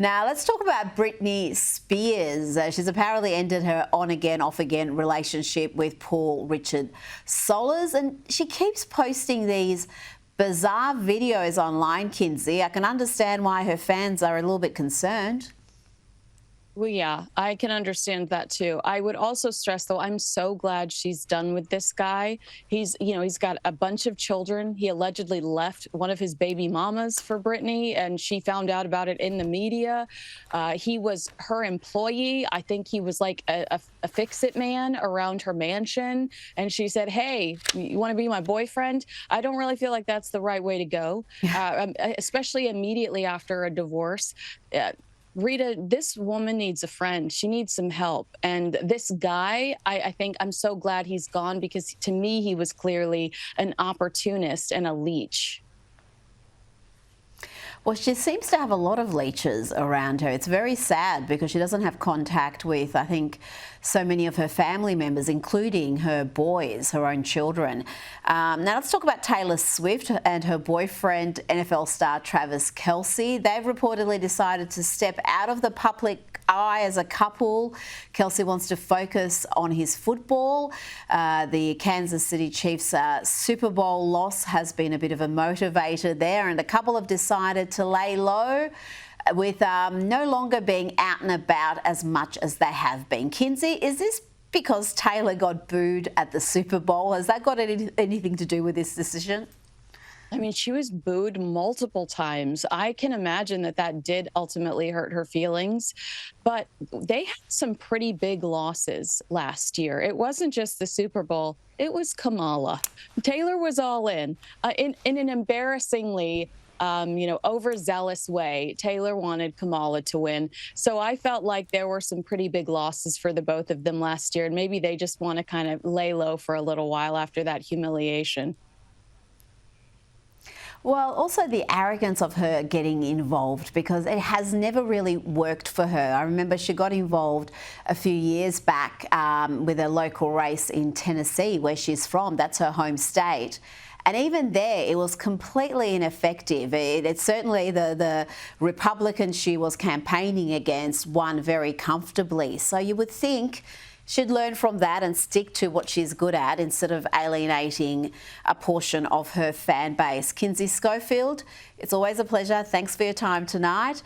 Now, let's talk about Britney Spears. She's apparently ended her on-again, off-again relationship with Paul Richard Sollers, and she keeps posting these bizarre videos online, Kinsey. I can understand why her fans are a little bit concerned. Well, yeah, I can understand that too. I would also stress, though, I'm so glad she's done with this guy. He's got a bunch of children. He allegedly left one of his baby mamas for Britney, and she found out about it in the media. He was her employee. I think he was like a fix-it man around her mansion. And she said, "Hey, you want to be my boyfriend?" I don't really feel like that's the right way to go, especially immediately after a divorce. Rita, this woman needs a friend. She needs some help. And this guy, I think I'm so glad he's gone, because to me, he was clearly an opportunist and a leech. Well, she seems to have a lot of leeches around her. It's very sad because she doesn't have contact with, I think, so many of her family members, including her boys, her own children. Now, let's talk about Taylor Swift and her boyfriend, NFL star Travis Kelce. They've reportedly decided to step out of the public eye as a couple. Kelce wants to focus on his football. The Kansas City Chiefs' Super Bowl loss has been a bit of a motivator there, and the couple have decided to lay low with no longer being out and about as much as they have been. Kinsey, is this because Taylor got booed at the Super Bowl? Has that got anything to do with this decision? I mean, she was booed multiple times. I can imagine that did ultimately hurt her feelings, but they had some pretty big losses last year. It wasn't just the Super Bowl. It was Kamala. Taylor was all in an embarrassingly overzealous way. Taylor wanted Kamala to win. So I felt like there were some pretty big losses for the both of them last year. And maybe they just want to kind of lay low for a little while after that humiliation. Well, also the arrogance of her getting involved, because it has never really worked for her. I remember she got involved a few years back with a local race in Tennessee, where she's from. That's her home state. And even there, it was completely ineffective. It's certainly the Republicans she was campaigning against won very comfortably. So you would think she'd learn from that and stick to what she's good at instead of alienating a portion of her fan base. Kinsey Schofield, it's always a pleasure. Thanks for your time tonight.